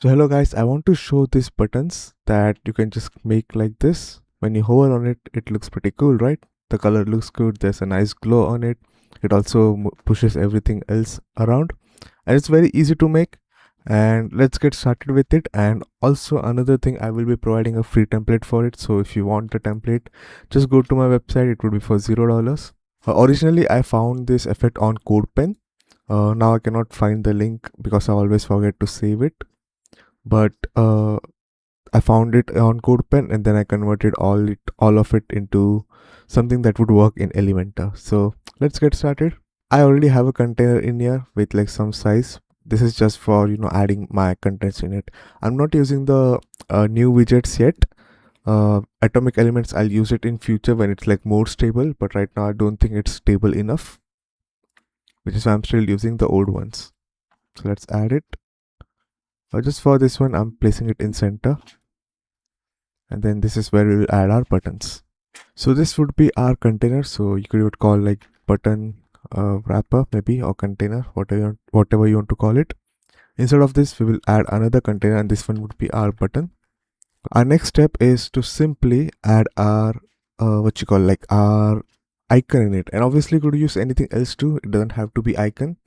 So hello guys, I want to show these buttons that you can just make like this. When you hover on it, it looks pretty cool, right? The color looks good, there's a nice glow on it. It also pushes everything else around, and it's very easy to make. And let's get started with it. And also another thing, I will be providing a free template for it. So if you want the template, just go to my website. It would be for $0. Originally I found this effect on CodePen. Now I cannot find the link because I always forget to save it, but I found it on CodePen, and then I converted all of it into something that would work in Elementor. So let's get started. I already have a container in here with like some size. This is just for adding my contents in it. I'm not using the new widgets yet. Atomic elements, I'll use it in future when it's like more stable, but right now I don't think it's stable enough, which is why I'm still using the old ones. So let's add it. Just for this one, I'm placing it in center, and then this is where we will add our buttons. So this would be our container. So you could call like button wrapper maybe, or container, whatever you want to call it. Instead of this, we will add another container, and this one would be our button. Our next step is to simply add our our icon in it, and obviously you could use anything else too. It doesn't have to be icon.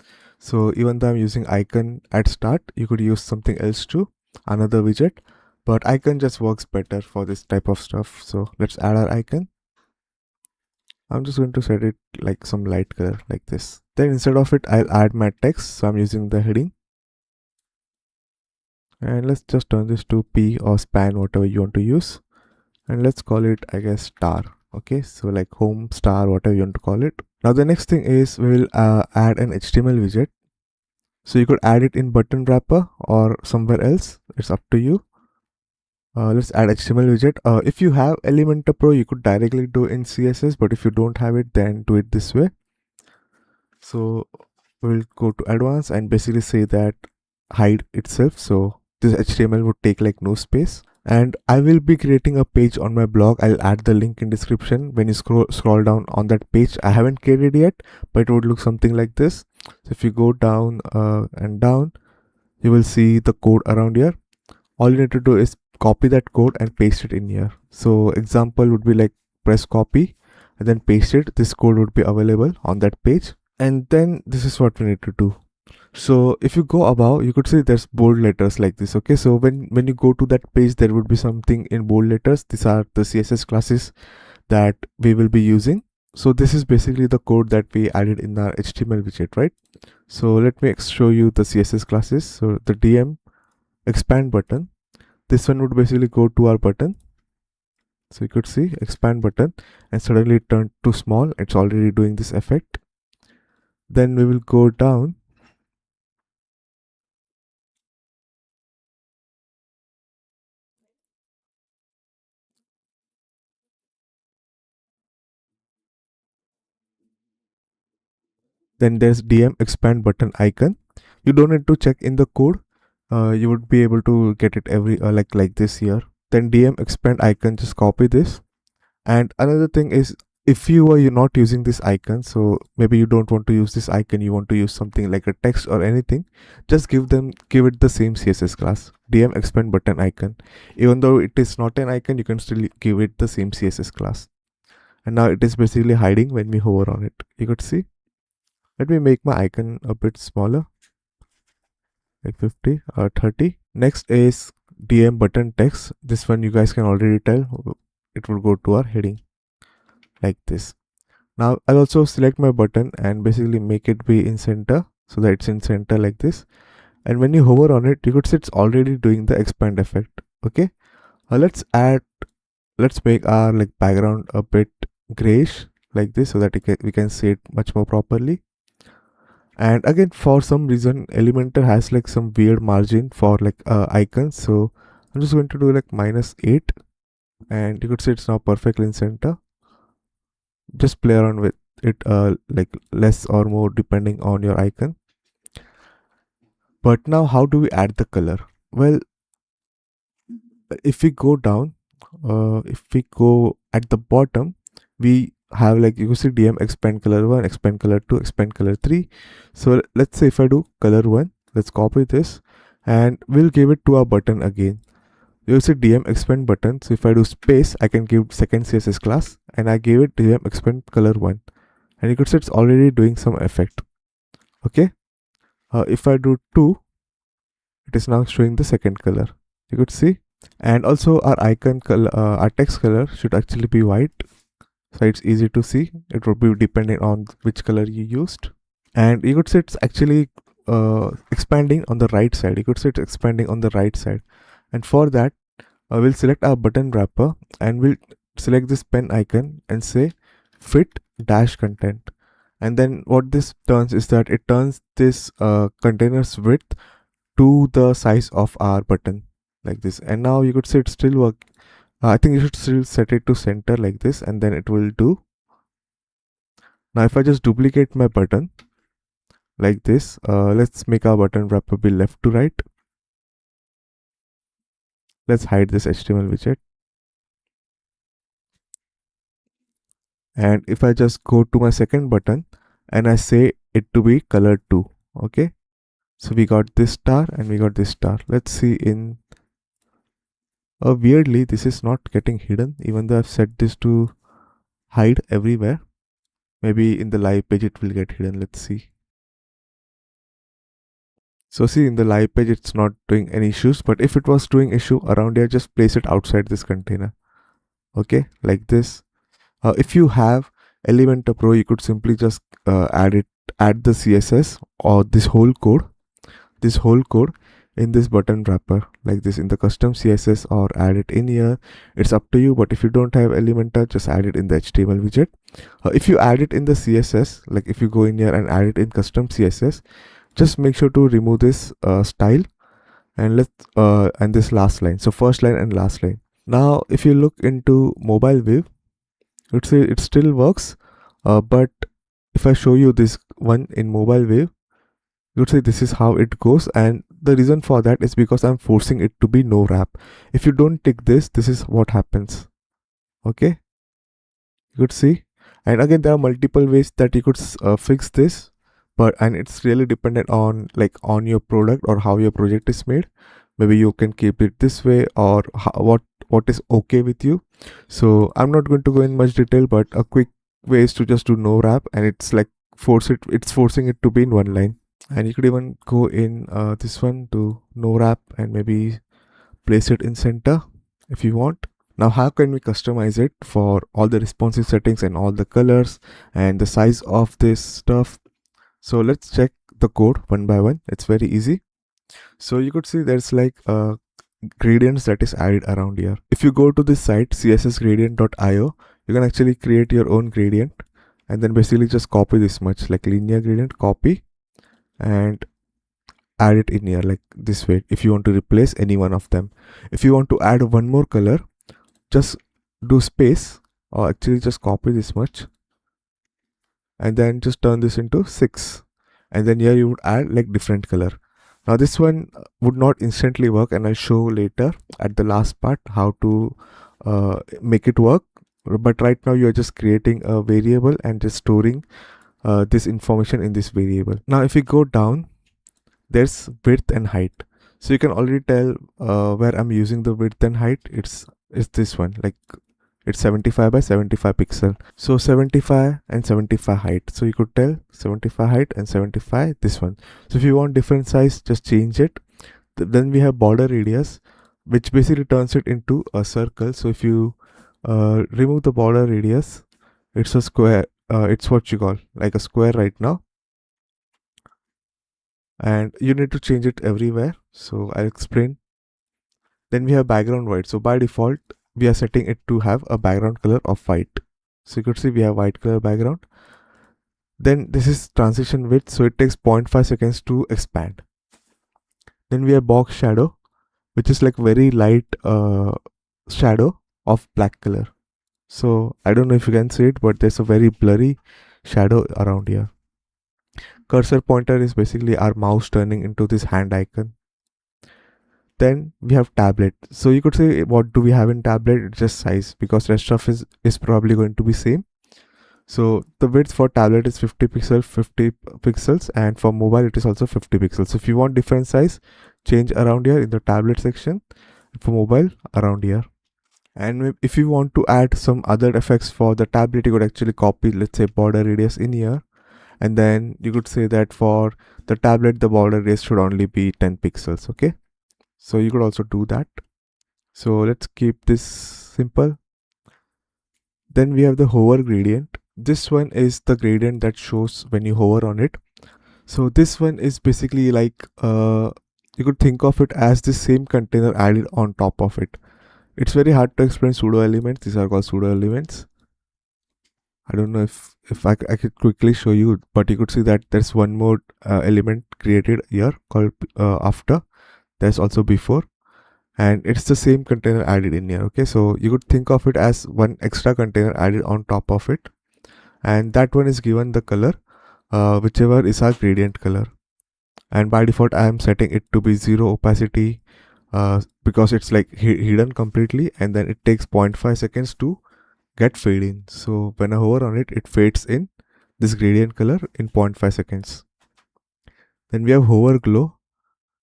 So even though I'm using icon at start, you could use something else too, another widget, but icon just works better for this type of stuff. So let's add our icon. I'm just going to set it like some light color like this. Then instead of it, I'll add my text. So I'm using the heading, and let's just turn this to P or span, whatever you want to use, and let's call it, I guess, star. Okay, so like home, star, whatever you want to call it. Now the next thing is we will add an HTML widget. So you could add it in button wrapper or somewhere else, it's up to you. Let's add HTML widget. If you have Elementor Pro, you could directly do in CSS, but if you don't have it, then do it this way. So we'll go to advanced and basically say that hide itself. So this HTML would take like no space. And I will be creating a page on my blog. I'll add the link in description. When you scroll down on that page, I haven't created yet, but it would look something like this. So if you go down and down, you will see the code around here. All you need to do is copy that code and paste it in here. So example would be like press copy and then paste it. This code would be available on that page. And then this is what we need to do. So if you go above, you could see there's bold letters like this. Okay, so when you go to that page, there would be something in bold letters. These are the CSS classes that we will be using. So this is basically the code that we added in our HTML widget, right? So let me show you the CSS classes. So the DM expand button, this one would basically go to our button. So you could see expand button, and suddenly it turned too small. It's already doing this effect. Then we will go down. Then there's DM expand button icon. You don't need to check in the code. You would be able to get it every like this here. Then DM expand icon, just copy this. And another thing is, if you are not using this icon, so maybe you don't want to use this icon, you want to use something like a text or anything, just give it the same CSS class, DM expand button icon. Even though it is not an icon, you can still give it the same CSS class. And now it is basically hiding when we hover on it. You could see. Let me make my icon a bit smaller, like 50 or 30. Next is DM button text. This one you guys can already tell it will go to our heading like this. Now I'll also select my button and basically make it be in center, so that it's in center like this. And when you hover on it, you could see it's already doing the expand effect. Okay, let's make our like background a bit grayish like this, so that we can see it much more properly. And again, for some reason, Elementor has like some weird margin for like icons. So I'm just going to do like -8, and you could see it's now perfectly in center. Just play around with it like less or more depending on your icon. But now how do we add the color? Well, if we go down, if we go at the bottom, we have like, you can see DM expand color 1, expand color 2, expand color 3. So let's say if I do color 1, let's copy this and we'll give it to our button again. You see DM expand button. So if I do space, I can give second CSS class, and I gave it DM expand color 1, and you could see it's already doing some effect. Okay. If I do 2, it is now showing the second color. You could see. And also our icon color, our text color should actually be white, so it's easy to see. It would be depending on which color you used. And you could see it's actually expanding on the right side. You could see it's expanding on the right side. And for that, we'll select our button wrapper, and we'll select this pen icon and say fit dash content. And then what this turns is that it turns this container's width to the size of our button, like this. And now you could see it still work. I think you should still set it to center like this, and then it will do. Now if I just duplicate my button like this, let's make our button wrapper be left to right. Let's hide this HTML widget. And if I just go to my second button and I say it to be colored 2, okay, so we got this star and we got this star. Let's see in weirdly this is not getting hidden, even though I've set this to hide everywhere. Maybe in the live page it will get hidden. Let's see. So see, in the live page it's not doing any issues, but if it was doing issue around here, just place it outside this container. Okay, like this. If you have Elementor Pro, you could simply just add the CSS or this whole code in this button wrapper, like this, in the custom CSS, or add it in here. It's up to you, but if you don't have Elementor, just add it in the HTML widget. If you add it in the CSS, like if you go in here and add it in custom CSS, just make sure to remove this style and and this last line. So first line and last line. Now if you look into mobile view, let's say it still works, but if I show you this one in mobile view, you'd say this is how it goes. And the reason for that is because I'm forcing it to be no wrap. If you don't tick this is what happens. Okay, you could see. And again, there are multiple ways that you could fix this, and it's really dependent on on your product or how your project is made. Maybe you can keep it this way, or what is okay with you. So I'm not going to go in much detail, but a quick way is to just do no wrap, and it's like it's forcing it to be in one line. And you could even go in this one to no wrap and maybe place it in center if you want. Now how can we customize it for all the responsive settings and all the colors and the size of this stuff? So let's check the code one by one. It's very easy. So you could see there's gradients that is added around here. If you go to this site cssgradient.io, you can actually create your own gradient, and then basically just copy this much, like linear gradient, copy and add it in here like this way if you want to replace any one of them. If you want to add one more color, just do space, or actually just copy this much and then just turn this into 6, and then here you would add different color. Now this one would not instantly work, and I'll show later at the last part how to make it work. But right now you're just creating a variable and just storing this information in this variable. Now if you go down, there's width and height. So you can already tell where I'm using the width and height. It's this one, it's 75 by 75 pixel. So 75 and 75 height. So you could tell 75 height and 75 this one. So if you want different size, just change it. Then we have border radius, which basically turns it into a circle. So if you remove the border radius, it's a square. It's what you call like a square right now, and you need to change it everywhere. So I'll explain. Then we have background white. So by default we are setting it to have a background color of white. So you could see we have white color background. Then this is transition width, so it takes 0.5 seconds to expand. Then we have box shadow, which is very light shadow of black color. So I don't know if you can see it, but there's a very blurry shadow around here. Cursor pointer is basically our mouse turning into this hand icon. Then we have tablet. So you could say, what do we have in tablet? It's just size, because rest of is probably going to be same. So the width for tablet is 50 pixels, and for mobile it is also 50 pixels. So if you want different size, change around here in the tablet section, for mobile around here. And if you want to add some other effects for the tablet, you could actually copy, let's say, border radius in here, and then you could say that for the tablet the border radius should only be 10 pixels. Okay, so you could also do that. So let's keep this simple. Then we have the hover gradient. This one is the gradient that shows when you hover on it. So this one is basically like you could think of it as the same container added on top of it. It's very hard to explain pseudo elements. These are called pseudo elements. I don't know if I could quickly show you, but you could see that there's one more element created here called after. There's also before, and it's the same container added in here. Okay, so you could think of it as one extra container added on top of it, and that one is given the color whichever is our gradient color. And by default I am setting it to be 0 opacity because it's like hidden completely, and then it takes 0.5 seconds to get fade in. So when I hover on it, it fades in this gradient color in 0.5 seconds. Then we have hover glow.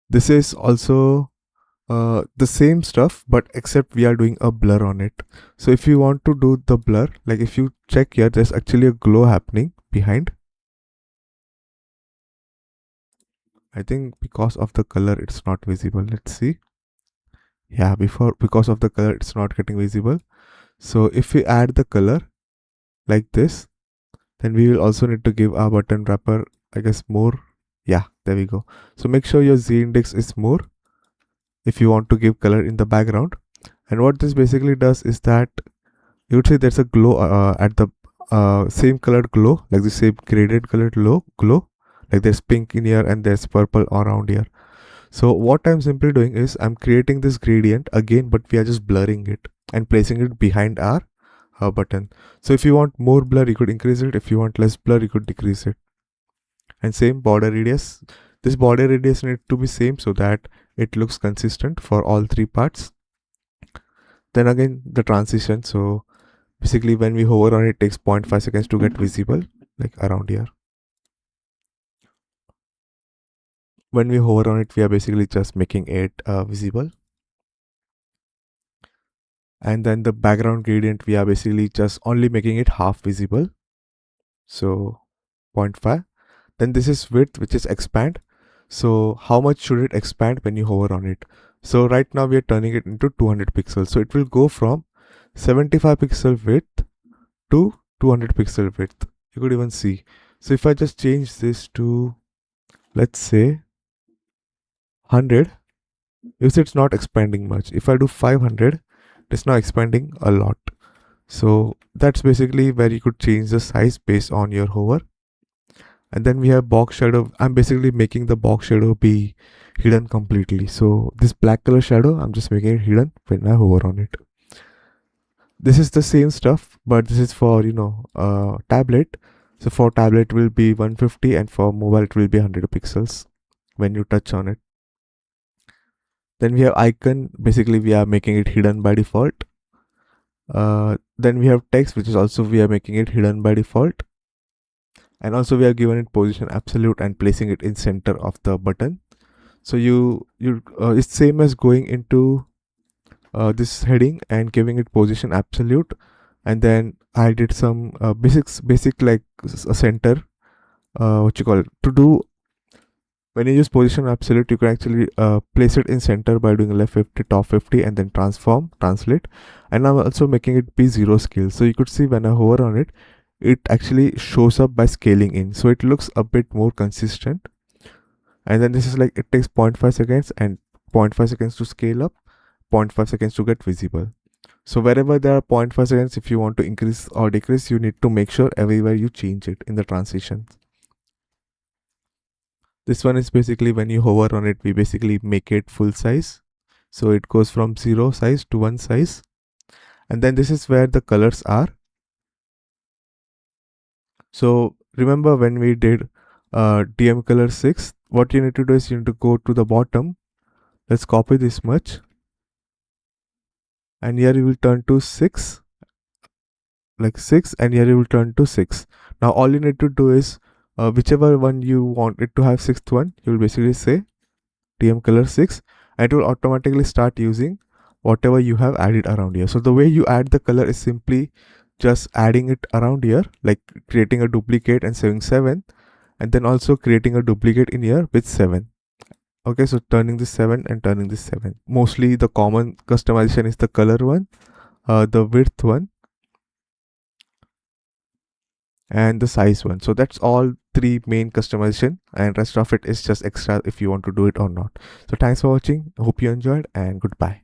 This is also the same stuff, but except we are doing a blur on it. So if you want to do the blur, like if you check here, there's actually a glow happening behind. I think because of the color it's not visible. Let's see. Yeah, because of the color it's not getting visible. So if we add the color like this, then we will also need to give our button wrapper, I guess, more. Yeah, there we go. So make sure your Z index is more if you want to give color in the background. And what this basically does is that you would see there's a glow at the same colored glow, like the same graded colored glow, like there's pink in here and there's purple around here. So what I'm simply doing is I'm creating this gradient again, but we are just blurring it and placing it behind our button. So if you want more blur, you could increase it. If you want less blur, you could decrease it. And same border radius. This border radius needs to be same so that it looks consistent for all three parts. Then again, the transition. So basically when we hover on it, it takes 0.5 seconds to get visible, like around here. When we hover on it, we are basically just making it visible. And then the background gradient, we are basically just only making it half visible. So 0.5. Then this is width, which is expand. So how much should it expand when you hover on it? So right now we are turning it into 200 pixels. So it will go from 75 pixel width to 200 pixel width. You could even see. So if I just change this to, let's say, 100, you see it's not expanding much. If I do 500, it's now expanding a lot. So that's basically where you could change the size based on your hover. And then we have box shadow. I'm basically making the box shadow be hidden completely. So this black color shadow, I'm just making it hidden when I hover on it. This is the same stuff, but this is for, tablet. So for tablet it will be 150 and for mobile it will be 100 pixels when you touch on it. Then we have icon. Basically we are making it hidden by default. Then we have text, which is also we are making it hidden by default. And also we have given it position absolute and placing it in center of the button. So it's same as going into this heading and giving it position absolute, and then I did some basic like a center, what you call it, to do. When you use position absolute, you can actually place it in center by doing left 50, top 50, and then translate. And I'm also making it be 0 scale. So you could see when I hover on it, it actually shows up by scaling in. So it looks a bit more consistent. And then this is like, it takes 0.5 seconds and 0.5 seconds to scale up, 0.5 seconds to get visible. So wherever there are 0.5 seconds, if you want to increase or decrease, you need to make sure everywhere you change it in the transition. This one is basically when you hover on it, we basically make it full size. So it goes from 0 size to 1 size. And then this is where the colors are. So remember when we did DM color 6, what you need to do is you need to go to the bottom. Let's copy this much. And here you will turn to 6, like 6, and here you will turn to 6. Now all you need to do is whichever one you want it to have, sixth one, you will basically say DM color 6, and it will automatically start using whatever you have added around here. So the way you add the color is simply just adding it around here, like creating a duplicate and saving 7, and then also creating a duplicate in here with 7. Okay, so turning this 7 and turning this 7. Mostly the common customization is the color one, the width one, and the size one. So that's all 3 main customization, and rest of it is just extra if you want to do it or not. So thanks for watching. Hope you enjoyed, and goodbye.